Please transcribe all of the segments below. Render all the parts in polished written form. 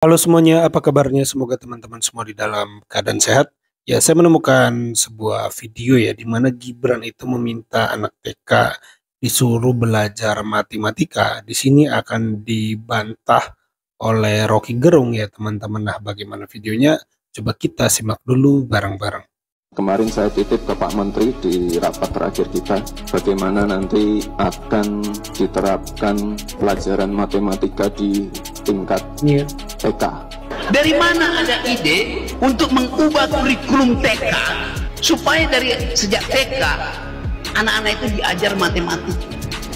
Halo semuanya, apa kabarnya? Semoga teman-teman semua di dalam keadaan sehat. Ya, saya menemukan sebuah video ya, di mana Gibran itu meminta anak TK disuruh belajar matematika. Di sini akan dibantah oleh Rocky Gerung ya teman-teman. Nah, bagaimana videonya? Coba kita simak dulu bareng-bareng. Kemarin saya titip ke Pak Menteri di rapat terakhir kita, bagaimana nanti akan diterapkan pelajaran matematika di tingkat TK. Dari mana ada ide untuk mengubah kurikulum TK supaya dari sejak TK anak-anak itu diajar matematika?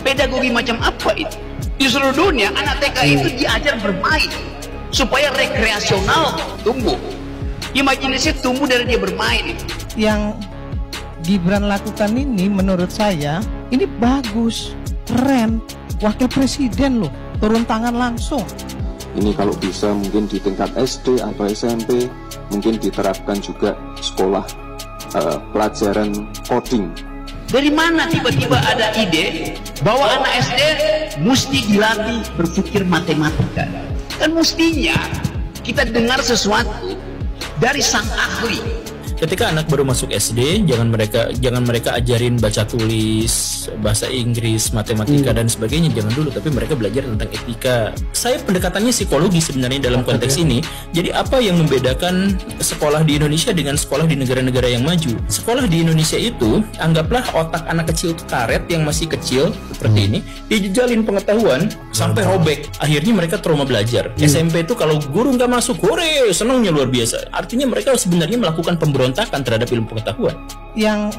Pedagogi macam apa itu? Di seluruh dunia anak TK itu diajar bermain supaya rekreasional tumbuh. Imajinasi tumbuh dari dia bermain. Yang Gibran lakukan ini menurut saya ini bagus, keren. Wakil presiden loh, turun tangan langsung. Ini kalau bisa mungkin di tingkat SD atau SMP mungkin diterapkan juga sekolah pelajaran coding. Dari mana tiba-tiba ada ide bahwa anak SD mesti dilatih berpikir matematika? Kan mestinya kita dengar sesuatu dari sang ahli. Ketika anak baru masuk SD, jangan mereka ajarin baca tulis, bahasa Inggris, matematika dan sebagainya, jangan dulu, tapi mereka belajar tentang etika. Saya pendekatannya psikologi sebenarnya dalam konteks ini. Jadi apa yang membedakan sekolah di Indonesia dengan sekolah di negara-negara yang maju? Sekolah di Indonesia itu, anggaplah otak anak kecil itu karet yang masih kecil seperti ini, dijejalin pengetahuan sampai robek. Akhirnya mereka trauma belajar. SMP itu kalau guru nggak masuk, hore, senangnya luar biasa. Artinya mereka sebenarnya melakukan pemberontakan terhadap ilmu pengetahuan. Yang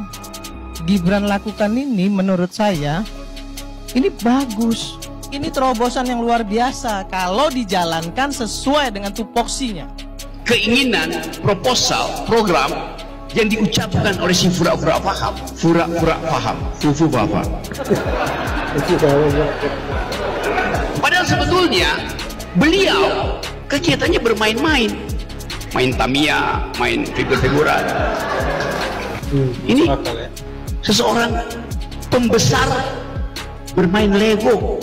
Gibran lakukan ini menurut saya ini bagus. Ini terobosan yang luar biasa kalau dijalankan sesuai dengan tupoksinya. Keinginan, proposal, program yang diucapkan oleh si pura-pura paham, pura-pura paham, fufu paham. Padahal sebetulnya beliau kegiatannya bermain-main, main Tamiya, main figur-figuran. Ini seseorang pembesar bermain Lego.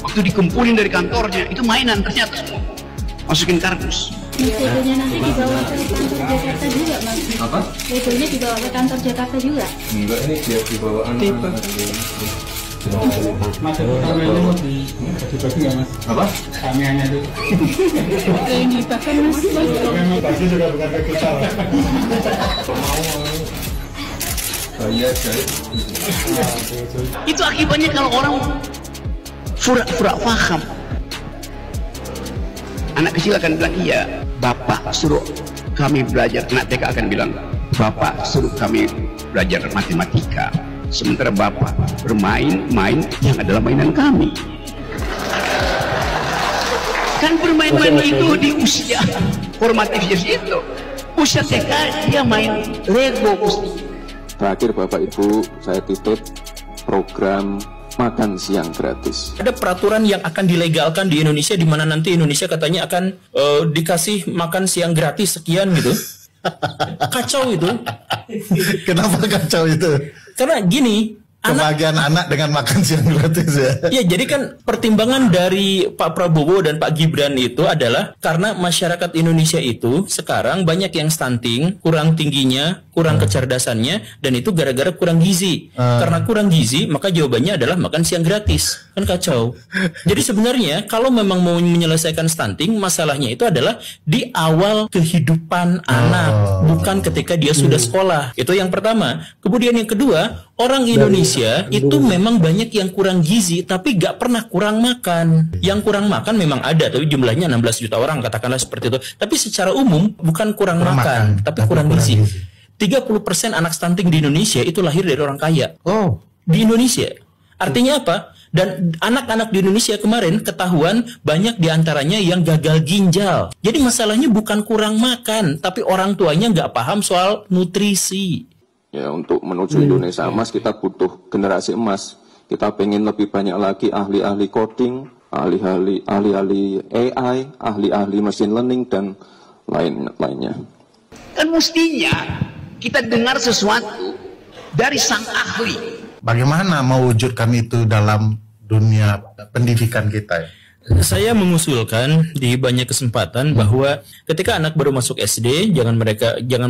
Waktu dikumpulin dari kantornya, itu mainan ternyata semua. Masukin kardus. Legonya nanti dibawa ke kantor Jakarta juga, Mas? Apa? Legonya dibawa ke kantor Jakarta juga? Enggak, ini dia dibawa anak. Mas, Tamianya mau dibagi nggak, Mas? Apa? Tamianya itu. Yang dibakar, Mas? Memang pasti sudah bukan ke kita. Bayar jahit. Itu akibatnya kalau orang pura-pura paham. Anak kecil akan bilang, iya, Bapak suruh kami belajar. Anak TK akan bilang, Bapak suruh kami belajar matematika. Sementara Bapak bermain-main yang adalah mainan kami. Kan bermain-main itu di usia formatifnya itu. Usia TK dia main Lego mesti. Terakhir Bapak Ibu, saya titip program makan siang gratis. Ada peraturan yang akan dilegalkan di Indonesia, di mana nanti Indonesia katanya akan dikasih makan siang gratis sekian gitu. Kacau itu. Kenapa kacau itu? Karena gini, kebahagiaan anak dengan makan siang gratis ya. Ya, jadi kan pertimbangan dari Pak Prabowo dan Pak Gibran itu adalah karena masyarakat Indonesia itu sekarang banyak yang stunting, kurang tingginya, kurang kecerdasannya, dan itu gara-gara kurang gizi. Karena kurang gizi, maka jawabannya adalah makan siang gratis. Kan kacau. Jadi sebenarnya kalau memang mau menyelesaikan stunting, masalahnya itu adalah di awal kehidupan anak, bukan ketika dia sudah sekolah. Itu yang pertama. Kemudian yang kedua, orang Indonesia itu memang banyak yang kurang gizi, tapi gak pernah kurang makan. Yang kurang makan memang ada, tapi jumlahnya 16 juta orang, katakanlah seperti itu. Tapi secara umum bukan kurang makan, tapi kurang gizi. 30% anak stunting di Indonesia itu lahir dari orang kaya. Di Indonesia. Artinya apa? Dan anak-anak di Indonesia kemarin ketahuan banyak diantaranya yang gagal ginjal. Jadi masalahnya bukan kurang makan, tapi orang tuanya nggak paham soal nutrisi. Ya, untuk menuju Indonesia emas kita butuh generasi emas. Kita pengen lebih banyak lagi ahli-ahli coding, ahli-ahli AI, ahli-ahli machine learning dan lainnya. Kan mestinya kita dengar sesuatu dari sang ahli. Bagaimana mewujudkan itu dalam dunia pendidikan kita? Saya mengusulkan di banyak kesempatan bahwa ketika anak baru masuk SD, jangan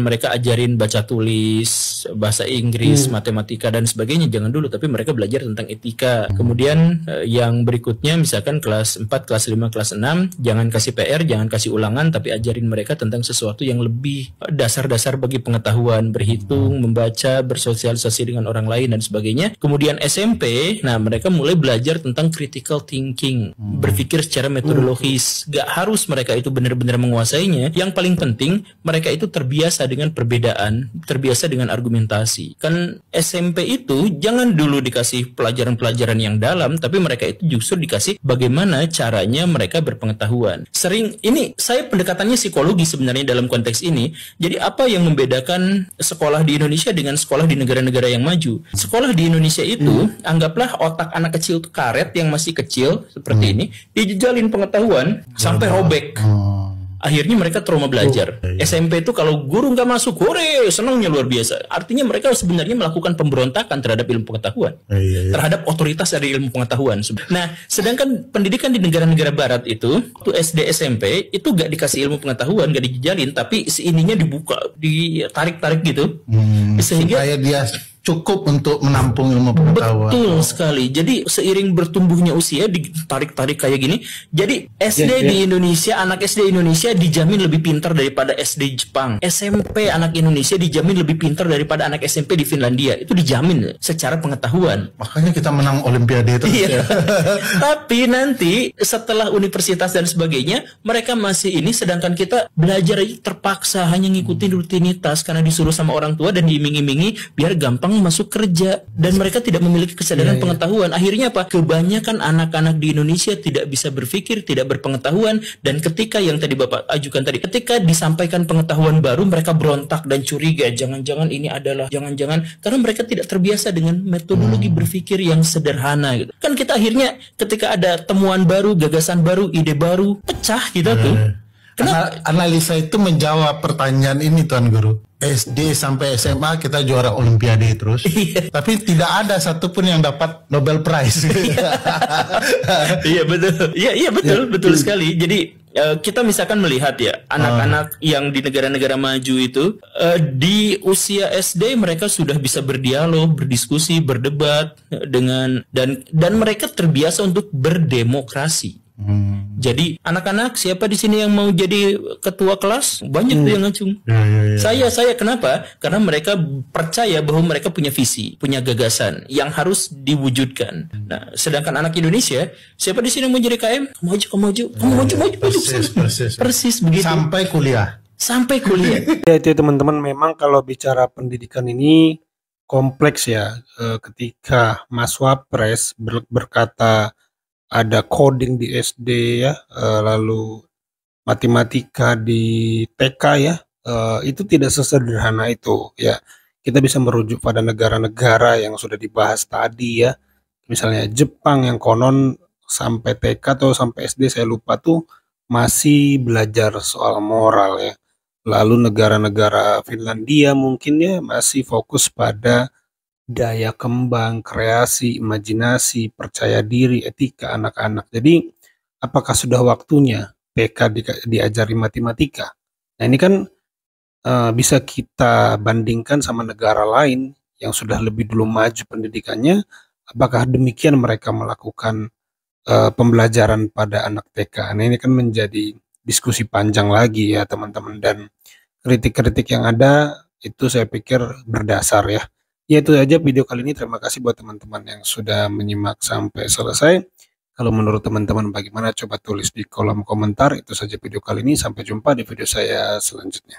mereka ajarin baca tulis, bahasa Inggris, matematika dan sebagainya, jangan dulu, tapi mereka belajar tentang etika. Kemudian yang berikutnya misalkan kelas 4, kelas 5, kelas 6, jangan kasih PR, jangan kasih ulangan, tapi ajarin mereka tentang sesuatu yang lebih dasar-dasar bagi pengetahuan, berhitung, membaca, bersosialisasi dengan orang lain dan sebagainya. Kemudian SMP, nah mereka mulai belajar tentang critical thinking, berpikir secara metodologis. Gak harus mereka itu benar-benar menguasainya. Yang paling penting mereka itu terbiasa dengan perbedaan, terbiasa dengan argumentasi. Kan SMP itu jangan dulu dikasih pelajaran-pelajaran yang dalam, tapi mereka itu justru dikasih bagaimana caranya mereka berpengetahuan. Sering ini saya pendekatannya psikologi sebenarnya dalam konteks ini. Jadi apa yang membedakan sekolah di Indonesia dengan sekolah di negara-negara yang maju? Sekolah di Indonesia itu anggaplah otak anak kecil itu karet yang masih kecil seperti ini, dijejalin pengetahuan sampai robek. Akhirnya mereka trauma belajar. SMP itu kalau guru nggak masuk, hore, senangnya luar biasa. Artinya mereka sebenarnya melakukan pemberontakan terhadap ilmu pengetahuan, terhadap otoritas dari ilmu pengetahuan. Nah, sedangkan pendidikan di negara-negara Barat itu, waktu SD SMP itu nggak dikasih ilmu pengetahuan, nggak dijejalin, tapi ininya dibuka, ditarik-tarik gitu, sehingga supaya dia cukup untuk menampung ilmu pengetahuan. Betul sekali. Jadi seiring bertumbuhnya usia ditarik-tarik kayak gini. Jadi SD di Indonesia, anak SD Indonesia dijamin lebih pintar daripada SD Jepang. SMP anak Indonesia dijamin lebih pintar daripada anak SMP di Finlandia. Itu dijamin secara pengetahuan. Makanya kita menang Olimpiade itu. Iya. Tapi nanti setelah universitas dan sebagainya, mereka masih ini, sedangkan kita belajar terpaksa hanya ngikutin rutinitas karena disuruh sama orang tua dan diiming-imingi biar gampang masuk kerja, dan mereka tidak memiliki kesadaran pengetahuan. Akhirnya apa? Kebanyakan anak-anak di Indonesia tidak bisa berpikir, tidak berpengetahuan, dan ketika yang tadi Bapak ajukan tadi, ketika disampaikan pengetahuan baru mereka berontak dan curiga, jangan-jangan ini adalah jangan-jangan, karena mereka tidak terbiasa dengan metodologi berpikir yang sederhana gitu. Kan kita akhirnya ketika ada temuan baru, gagasan baru, ide baru, pecah kita tuh. Analisa itu menjawab pertanyaan ini, Tuan Guru. SD sampai SMA kita juara Olimpiade terus, tapi tidak ada satupun yang dapat Nobel Prize. Iya betul, iya betul sekali. Jadi kita misalkan melihat ya anak-anak yang di negara-negara maju itu di usia SD mereka sudah bisa berdialog, berdiskusi, berdebat dengan dan mereka terbiasa untuk berdemokrasi. Jadi anak-anak siapa di sini yang mau jadi ketua kelas? Banyak tuh yang ngacung. Saya kenapa? Karena mereka percaya bahwa mereka punya visi, punya gagasan yang harus diwujudkan. Nah, sedangkan anak Indonesia, siapa di sini yang mau jadi KM? Kamu maju. Persis begitu. Sampai kuliah. Ya itu teman-teman, memang kalau bicara pendidikan ini kompleks ya. Ketika Mas Wapres berkata ada coding di SD ya, lalu matematika di TK ya, itu tidak sesederhana itu ya. Kita bisa merujuk pada negara-negara yang sudah dibahas tadi ya, misalnya Jepang yang konon sampai TK atau sampai SD saya lupa tuh masih belajar soal moral ya. Lalu negara-negara Finlandia mungkin ya masih fokus pada daya kembang, kreasi, imajinasi, percaya diri, etika anak-anak. Jadi, apakah sudah waktunya PK diajari matematika? Nah, ini kan bisa kita bandingkan sama negara lain yang sudah lebih dulu maju pendidikannya. Apakah demikian mereka melakukan pembelajaran pada anak TK? Nah, ini kan menjadi diskusi panjang lagi ya, teman-teman. Dan kritik-kritik yang ada itu saya pikir berdasar ya. Ya itu aja video kali ini. Terima kasih buat teman-teman yang sudah menyimak sampai selesai. Kalau menurut teman-teman bagaimana, coba tulis di kolom komentar. Itu saja video kali ini. Sampai jumpa di video saya selanjutnya.